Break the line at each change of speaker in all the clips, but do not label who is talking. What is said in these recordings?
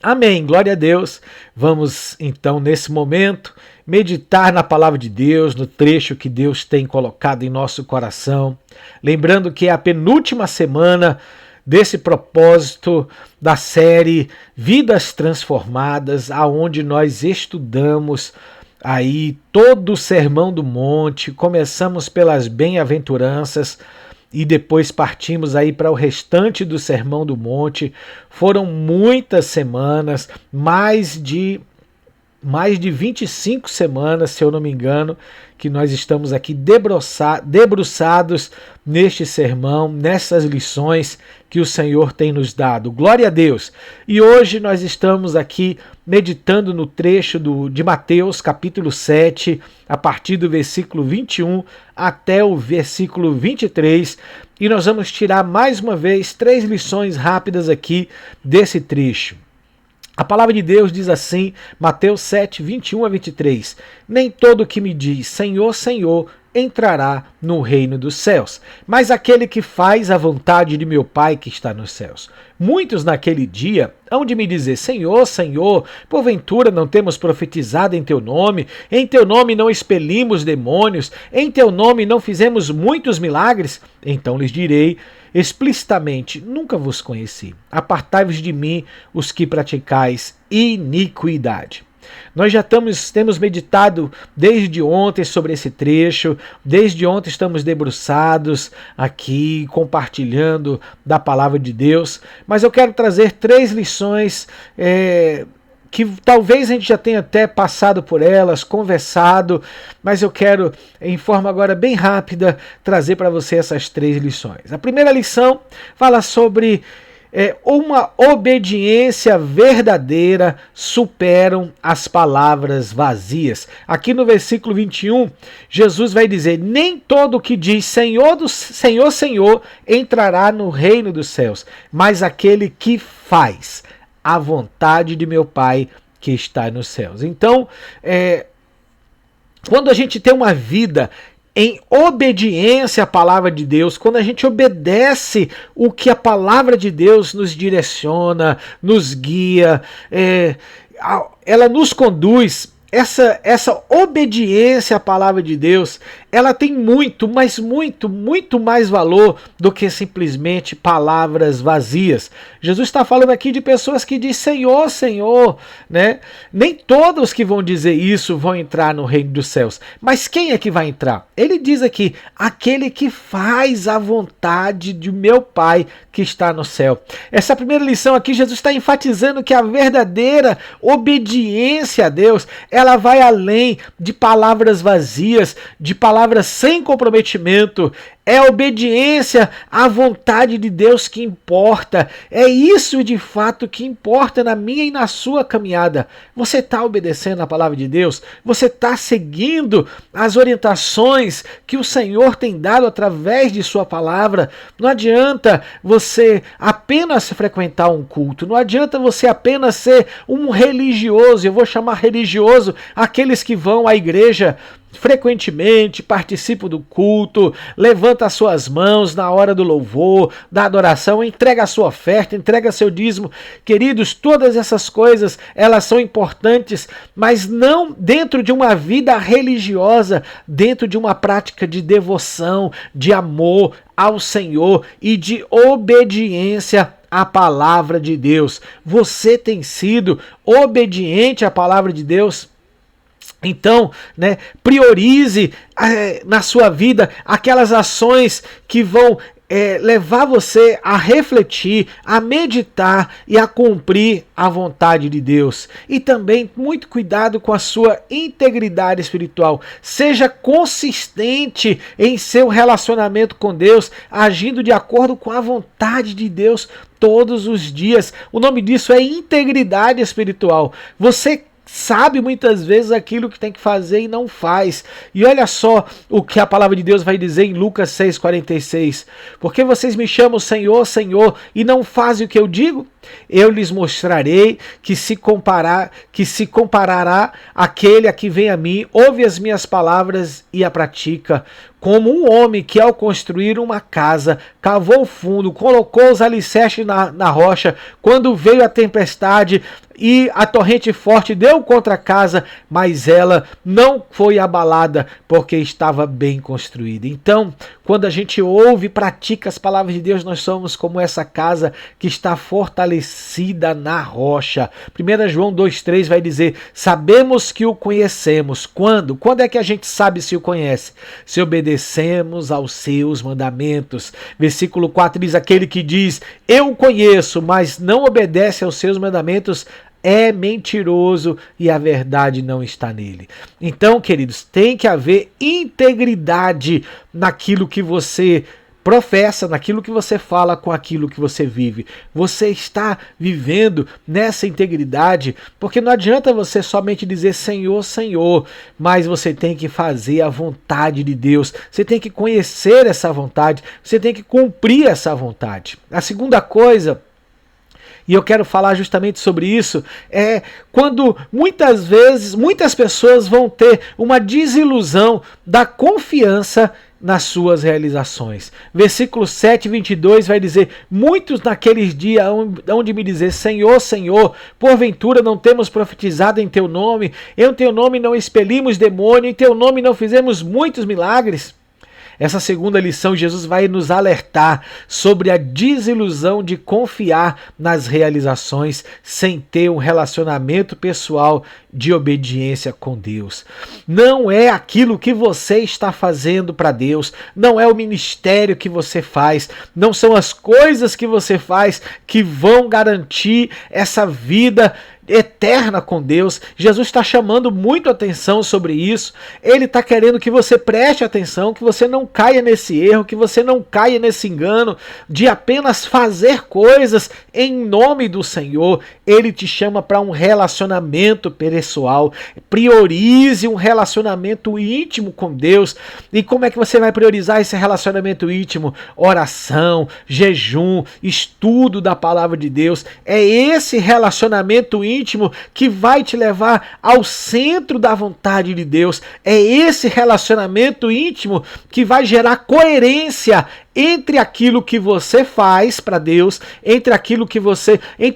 Amém, glória a Deus. Vamos então, nesse momento, meditar na palavra de Deus, no trecho que Deus tem colocado em nosso coração. Lembrando que é a penúltima semana desse propósito da série Vidas Transformadas, aonde nós estudamos aí todo o Sermão do Monte, começamos pelas bem-aventuranças e depois partimos aí para o restante do Sermão do Monte. Foram muitas semanas, mais de 25 semanas, se eu não me engano, que nós estamos aqui debruçados neste sermão, nessas lições que o Senhor tem nos dado. Glória a Deus! E hoje nós estamos aqui meditando no trecho de Mateus, capítulo 7, a partir do versículo 21 até o versículo 23, e nós vamos tirar mais uma vez 3 lições rápidas aqui desse trecho. A palavra de Deus diz assim, Mateus 7, 21 a 23, nem todo que me diz Senhor, Senhor, entrará no reino dos céus, mas aquele que faz a vontade de meu Pai que está nos céus. Muitos naquele dia hão de me dizer, Senhor, Senhor, porventura não temos profetizado em teu nome não expelimos demônios, em teu nome não fizemos muitos milagres? Então lhes direi explicitamente, nunca vos conheci. Apartai-vos de mim, os que praticais iniquidade. Nós já temos meditado desde ontem sobre esse trecho, desde ontem estamos debruçados aqui, compartilhando da palavra de Deus, mas eu quero trazer 3 lições que talvez a gente já tenha até passado por elas, conversado, mas eu quero, em forma agora bem rápida, trazer para você essas 3 lições. A primeira lição fala sobre uma obediência verdadeira superam as palavras vazias. Aqui no versículo 21, Jesus vai dizer, nem todo que diz Senhor, Senhor, Senhor, entrará no reino dos céus, mas aquele que faz a vontade de meu Pai que está nos céus. Então, quando a gente tem uma vida em obediência à palavra de Deus, quando a gente obedece o que a palavra de Deus nos direciona, nos guia, ela nos conduz. Essa obediência à palavra de Deus, ela tem muito, mas muito mais valor do que simplesmente palavras vazias. Jesus está falando aqui de pessoas que dizem Senhor, Senhor, né? Nem todos que vão dizer isso vão entrar no reino dos céus. Mas quem é que vai entrar? Ele diz aqui, aquele que faz a vontade de meu Pai que está no céu. Essa primeira lição aqui, Jesus está enfatizando que a verdadeira obediência a Deus, ela vai além de palavras vazias, de palavras sem comprometimento. É a obediência à vontade de Deus que importa. É isso de fato que importa na minha e na sua caminhada. Você está obedecendo a palavra de Deus? Você está seguindo as orientações que o Senhor tem dado através de sua palavra? Não adianta você apenas frequentar um culto. Não adianta você apenas ser um religioso. Eu vou chamar religioso aqueles que vão à igreja frequentemente, participam do culto, levanta as suas mãos na hora do louvor, da adoração, entrega a sua oferta, entrega seu dízimo. Queridos, todas essas coisas, elas são importantes, mas não dentro de uma vida religiosa, dentro de uma prática de devoção, de amor ao Senhor e de obediência à palavra de Deus. Você tem sido obediente à palavra de Deus? Então, priorize na sua vida aquelas ações que vão levar você a refletir, a meditar e a cumprir a vontade de Deus. E também muito cuidado com a sua integridade espiritual. Seja consistente em seu relacionamento com Deus, agindo de acordo com a vontade de Deus todos os dias. O nome disso é integridade espiritual. Você sabe muitas vezes aquilo que tem que fazer e não faz. E olha só o que a palavra de Deus vai dizer em Lucas 6,46. Porque vocês me chamam Senhor, Senhor, e não fazem o que eu digo? Eu lhes mostrarei que se comparará aquele a que vem a mim, ouve as minhas palavras e a pratica, como um homem que ao construir uma casa, cavou fundo, colocou os alicerces na rocha, quando veio a tempestade e a torrente forte deu contra a casa, mas ela não foi abalada, porque estava bem construída. Então, quando a gente ouve e pratica as palavras de Deus, nós somos como essa casa que está fortalecida na rocha. 1 João 2,3 vai dizer: sabemos que o conhecemos. Quando? Quando é que a gente sabe se o conhece? Se obedecemos aos seus mandamentos. Versículo 4 diz: aquele que diz, eu o conheço, mas não obedece aos seus mandamentos, é mentiroso e a verdade não está nele. Então, queridos, tem que haver integridade naquilo que você professa, naquilo que você fala, com aquilo que você vive. Você está vivendo nessa integridade, porque não adianta você somente dizer Senhor, Senhor, mas você tem que fazer a vontade de Deus. Você tem que conhecer essa vontade, você tem que cumprir essa vontade. A segunda coisa, e eu quero falar justamente sobre isso, é quando muitas vezes, muitas pessoas vão ter uma desilusão da confiança nas suas realizações. Versículo 7, 22 vai dizer: muitos naqueles dias hão de me dizer, Senhor, Senhor, porventura não temos profetizado em teu nome, em teu nome não expelimos demônio, em teu nome não fizemos muitos milagres? Essa segunda lição, Jesus vai nos alertar sobre a desilusão de confiar nas realizações sem ter um relacionamento pessoal de obediência com Deus. Não é aquilo que você está fazendo para Deus, não é o ministério que você faz, não são as coisas que você faz que vão garantir essa vida eterna com Deus. Jesus está chamando muito atenção sobre isso. Ele está querendo que você preste atenção, que você não caia nesse erro, que você não caia nesse engano de apenas fazer coisas em nome do Senhor. Ele te chama para um relacionamento pessoal. Priorize um relacionamento íntimo com Deus. E como é que você vai priorizar esse relacionamento íntimo? Oração, jejum, estudo da palavra de Deus. É esse relacionamento íntimo que vai te levar ao centro da vontade de Deus. É esse relacionamento íntimo que vai gerar coerência entre aquilo que você faz para Deus, entre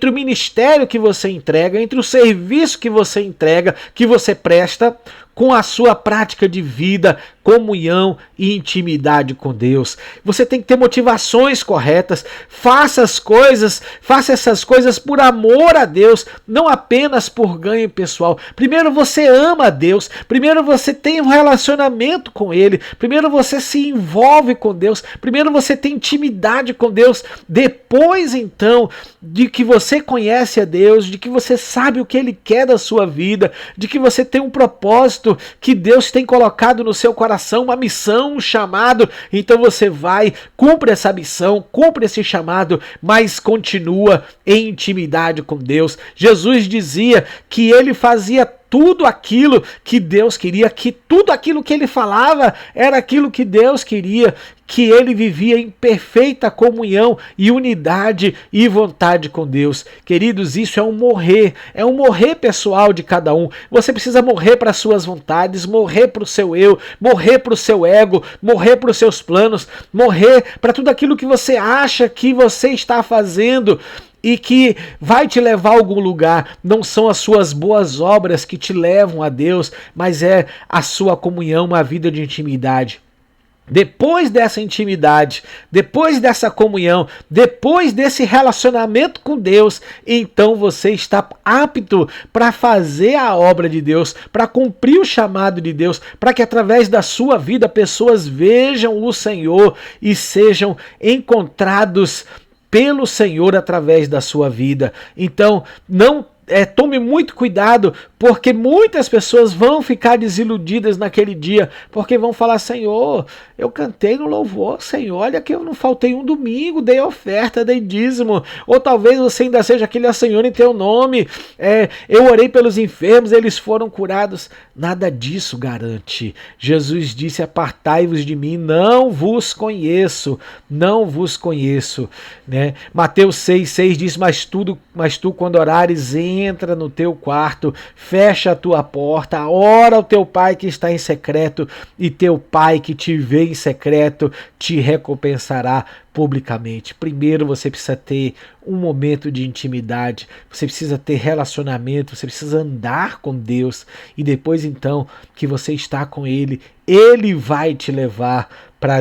o ministério que você entrega, entre o serviço que você entrega, que você presta, com a sua prática de vida, comunhão e intimidade com Deus. Você tem que ter motivações corretas. Faça essas coisas por amor a Deus, não apenas por ganho pessoal. Primeiro você ama a Deus, primeiro você tem um relacionamento com Ele, primeiro você se envolve com Deus, primeiro você tem intimidade com Deus, depois então de que você conhece a Deus, de que você sabe o que Ele quer da sua vida, de que você tem um propósito que Deus tem colocado no seu coração, uma missão, um chamado, então você vai, cumpre essa missão, cumpre esse chamado, mas continua em intimidade com Deus. Jesus dizia que Ele fazia tudo aquilo que Deus queria, que tudo aquilo que Ele falava era aquilo que Deus queria, que Ele vivia em perfeita comunhão e unidade e vontade com Deus. Queridos, isso é um morrer pessoal de cada um. Você precisa morrer para as suas vontades, morrer para o seu eu, morrer para o seu ego, morrer para os seus planos, morrer para tudo aquilo que você acha que você está fazendo e que vai te levar a algum lugar. Não são as suas boas obras que te levam a Deus, mas é a sua comunhão, uma vida de intimidade. Depois dessa intimidade, depois dessa comunhão, depois desse relacionamento com Deus, então você está apto para fazer a obra de Deus, para cumprir o chamado de Deus, para que através da sua vida pessoas vejam o Senhor e sejam encontrados pelo Senhor através da sua vida. Então, tome muito cuidado, porque muitas pessoas vão ficar desiludidas naquele dia, porque vão falar: Senhor, eu cantei no louvor, Senhor, olha que eu não faltei um domingo, dei oferta, dei dízimo. Ou talvez você ainda seja aquele: Senhor, em teu nome, eu orei pelos enfermos, eles foram curados. Nada disso garante. Jesus disse: apartai-vos de mim, não vos conheço, não vos conheço. Né? Mateus 6,6 diz: mas tu quando orares, entra no teu quarto, fecha a tua porta, ora ao teu pai que está em secreto, e teu pai que te vê em secreto te recompensará publicamente. Primeiro você precisa ter um momento de intimidade, você precisa ter relacionamento, você precisa andar com Deus, e depois então que você está com Ele, Ele vai te levar para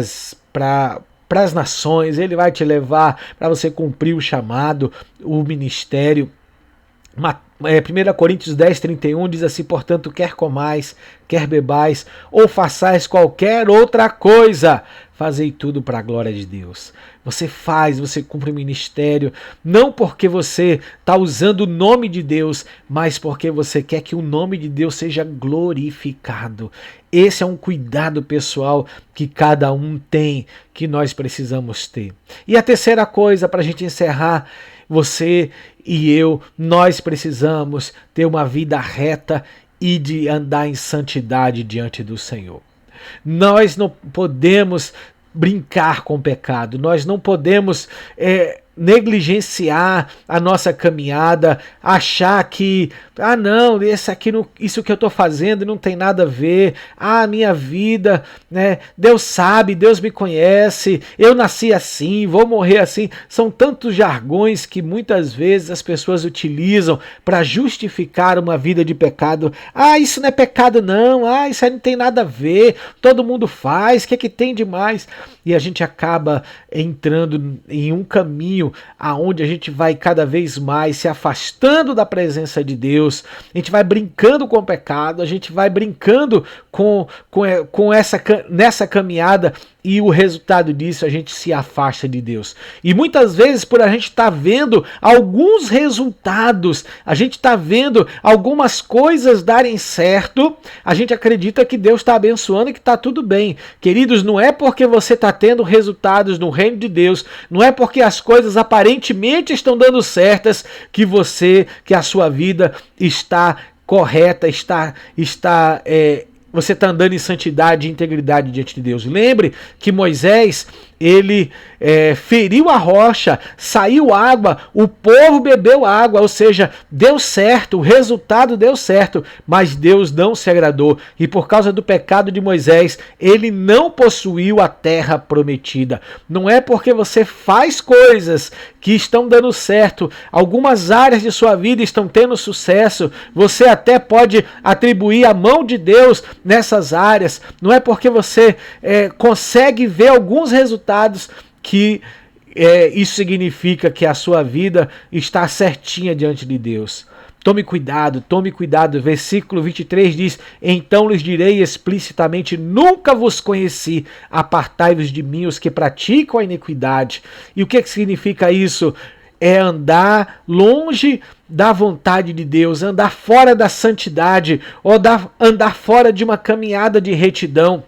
as nações, Ele vai te levar para você cumprir o chamado, o ministério. 1 Coríntios 10:31 diz assim: portanto, quer comais, quer bebais, ou façais qualquer outra coisa, fazei tudo para a glória de Deus. Você cumpre o ministério, não porque você está usando o nome de Deus, mas porque você quer que o nome de Deus seja glorificado. Esse é um cuidado pessoal que cada um tem, que nós precisamos ter. E a terceira coisa, para a gente encerrar, você e eu, nós precisamos ter uma vida reta e de andar em santidade diante do Senhor. Nós não podemos brincar com o pecado, nós não podemos negligenciar a nossa caminhada, achar que, não, isso que eu estou fazendo não tem nada a ver, minha vida, né? Deus sabe, Deus me conhece, eu nasci assim, vou morrer assim. São tantos jargões que muitas vezes as pessoas utilizam para justificar uma vida de pecado. Isso não é pecado não, isso aí não tem nada a ver, todo mundo faz, o que é que tem demais? E a gente acaba entrando em um caminho aonde a gente vai cada vez mais se afastando da presença de Deus, a gente vai brincando com o pecado, a gente vai brincando nessa caminhada, e o resultado disso, a gente se afasta de Deus. E muitas vezes, por a gente estar vendo alguns resultados, a gente está vendo algumas coisas darem certo, a gente acredita que Deus está abençoando e que está tudo bem. Queridos, não é porque você está tendo resultados no reino de Deus, não é porque as coisas aparentemente estão dando certas que a sua vida está correta, você está andando em santidade e integridade diante de Deus. Lembre que Moisés, ele feriu a rocha, saiu água, o povo bebeu água, ou seja, deu certo, o resultado deu certo, mas Deus não se agradou, e por causa do pecado de Moisés, ele não possuiu a terra prometida. Não é porque você faz coisas que estão dando certo, algumas áreas de sua vida estão tendo sucesso, você até pode atribuir a mão de Deus nessas áreas, não é porque você consegue ver alguns resultados que isso significa que a sua vida está certinha diante de Deus. Tome cuidado. Versículo 23 diz: então lhes direi explicitamente, nunca vos conheci, apartai-vos de mim os que praticam a iniquidade. E o que significa isso? É andar longe da vontade de Deus, andar fora da santidade, ou andar fora de uma caminhada de retidão.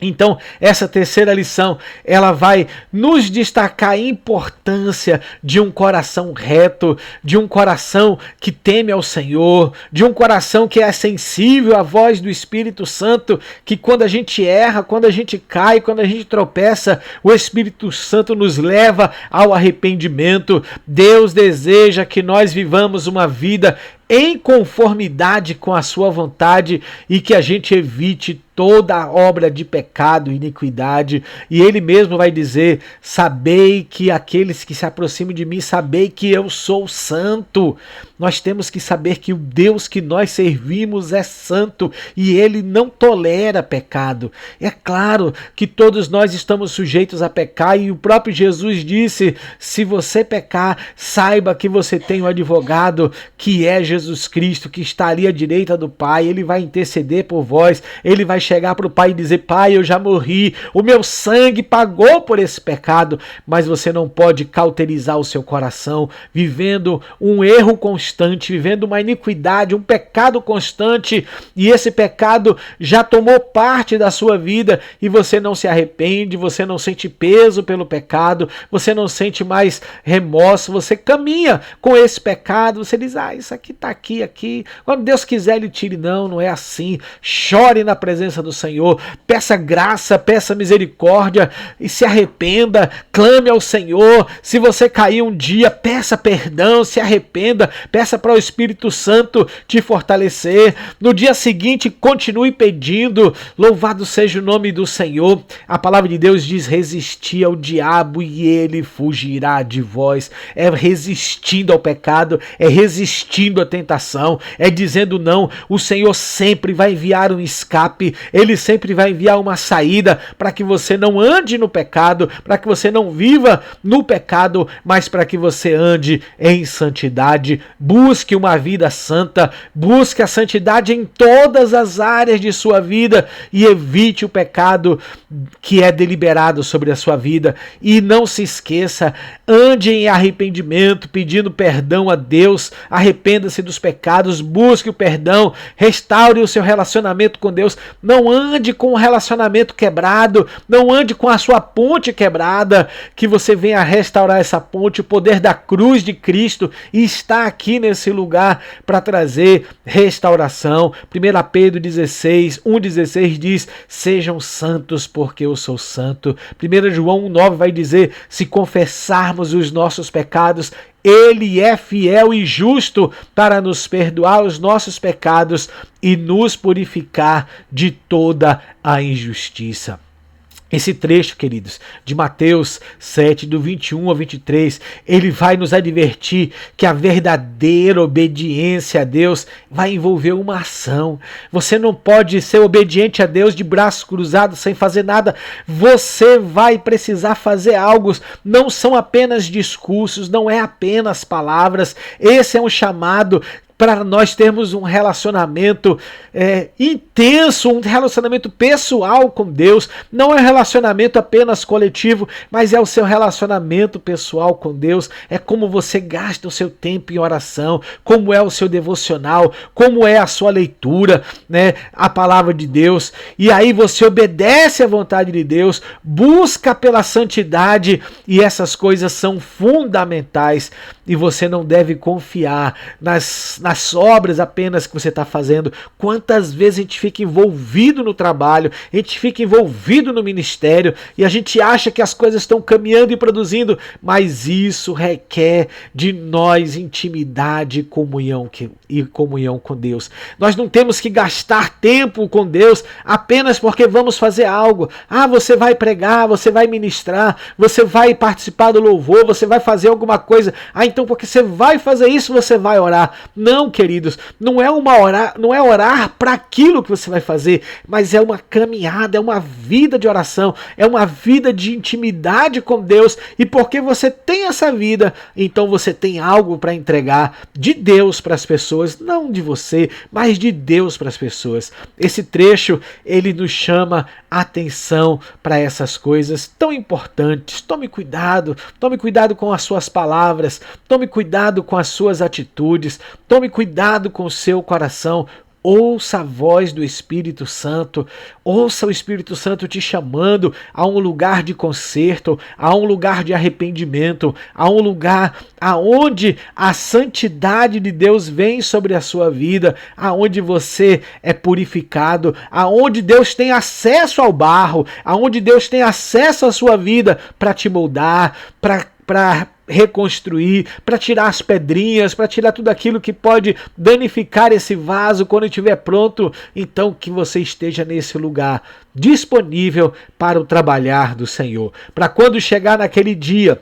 Então, essa terceira lição, ela vai nos destacar a importância de um coração reto, de um coração que teme ao Senhor, de um coração que é sensível à voz do Espírito Santo, que quando a gente erra, quando a gente cai, quando a gente tropeça, o Espírito Santo nos leva ao arrependimento. Deus deseja que nós vivamos uma vida em conformidade com a sua vontade e que a gente evite toda obra de pecado e iniquidade. E ele mesmo vai dizer: sabei que aqueles que se aproximam de mim, sabei que eu sou santo. Nós temos que saber que o Deus que nós servimos é santo e ele não tolera pecado. É claro que todos nós estamos sujeitos a pecar, e o próprio Jesus disse: se você pecar, saiba que você tem um advogado, que é Jesus Cristo, que está ali à direita do Pai. Ele vai interceder por vós, ele vai chegar para o Pai e dizer: Pai, eu já morri, o meu sangue pagou por esse pecado. Mas você não pode cauterizar o seu coração, vivendo um erro constante, vivendo uma iniquidade, um pecado constante, e esse pecado já tomou parte da sua vida, e você não se arrepende, você não sente peso pelo pecado, você não sente mais remorso, você caminha com esse pecado, você diz: isso aqui está aqui, quando Deus quiser ele tire. Não é assim. Chore na presença do Senhor, peça graça, peça misericórdia e se arrependa, clame ao Senhor. Se você cair um dia, peça perdão, se arrependa, peça para o Espírito Santo te fortalecer. No dia seguinte, continue pedindo. Louvado seja o nome do Senhor. A palavra de Deus diz: resistir ao diabo e ele fugirá de vós. É resistindo ao pecado, é resistindo à tentação, é dizendo não. O Senhor sempre vai enviar um escape, Ele sempre vai enviar uma saída para que você não ande no pecado, para que você não viva no pecado, mas para que você ande em santidade. Busque uma vida santa, busque a santidade em todas as áreas de sua vida e evite o pecado que é deliberado sobre a sua vida. E não se esqueça, ande em arrependimento, pedindo perdão a Deus, arrependa-se dos pecados, busque o perdão, restaure o seu relacionamento com Deus. Não ande com o relacionamento quebrado, não ande com a sua ponte quebrada, que você venha restaurar essa ponte. O poder da cruz de Cristo está aqui nesse lugar para trazer restauração. 1 Pedro 1,16 diz: sejam santos porque eu sou santo. 1 João 1,9 vai dizer: se confessarmos os nossos pecados, Ele é fiel e justo para nos perdoar os nossos pecados e nos purificar de toda a injustiça. Esse trecho, queridos, de Mateus 7, do 21 ao 23, ele vai nos advertir que a verdadeira obediência a Deus vai envolver uma ação. Você não pode ser obediente a Deus de braços cruzados sem fazer nada. Você vai precisar fazer algo. Não são apenas discursos, não é apenas palavras. Esse é um chamado para nós termos um relacionamento intenso, um relacionamento pessoal com Deus. Não é um relacionamento apenas coletivo, mas é o seu relacionamento pessoal com Deus. É como você gasta o seu tempo em oração, como é o seu devocional, como é a sua leitura, né, a palavra de Deus. E aí você obedece à vontade de Deus, busca pela santidade, e essas coisas são fundamentais. E você não deve confiar nas obras apenas que você está fazendo. Quantas vezes a gente fica envolvido no trabalho, a gente fica envolvido no ministério e a gente acha que as coisas estão caminhando e produzindo, mas isso requer de nós intimidade e comunhão com Deus. Nós não temos que gastar tempo com Deus apenas porque vamos fazer algo. Você vai pregar, você vai ministrar, você vai participar do louvor, você vai fazer alguma coisa. Então porque você vai fazer isso, você vai orar. Não, queridos, não é orar para aquilo que você vai fazer, mas é uma caminhada, é uma vida de oração, é uma vida de intimidade com Deus. E porque você tem essa vida, então você tem algo para entregar de Deus para as pessoas, não de você, mas de Deus para as pessoas. Esse trecho, ele nos chama atenção para essas coisas tão importantes. Tome cuidado com as suas palavras, tome cuidado com as suas atitudes, tome cuidado com o seu coração. Ouça a voz do Espírito Santo, ouça o Espírito Santo te chamando a um lugar de conserto, a um lugar de arrependimento, a um lugar aonde a santidade de Deus vem sobre a sua vida, aonde você é purificado, aonde Deus tem acesso ao barro, aonde Deus tem acesso à sua vida para te moldar, para reconstruir, para tirar as pedrinhas, para tirar tudo aquilo que pode danificar esse vaso quando estiver pronto. Então que você esteja nesse lugar disponível para o trabalhar do Senhor, para quando chegar naquele dia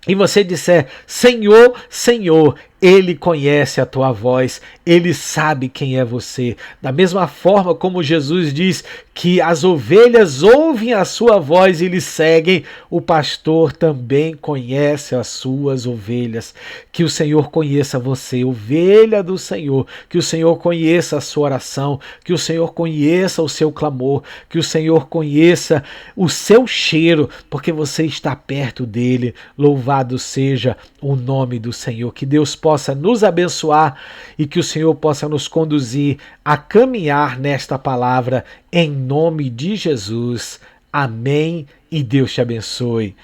e você disser: Senhor, Senhor, Ele conhece a tua voz, Ele sabe quem é você. Da mesma forma como Jesus diz que as ovelhas ouvem a sua voz e lhe seguem, o pastor também conhece as suas ovelhas. Que o Senhor conheça você, ovelha do Senhor, que o Senhor conheça a sua oração, que o Senhor conheça o seu clamor, que o Senhor conheça o seu cheiro, porque você está perto dele. Louvado seja o nome do Senhor. Que Deus possa nos abençoar e que o Senhor possa nos conduzir a caminhar nesta palavra em nome de Jesus. Amém e Deus te abençoe.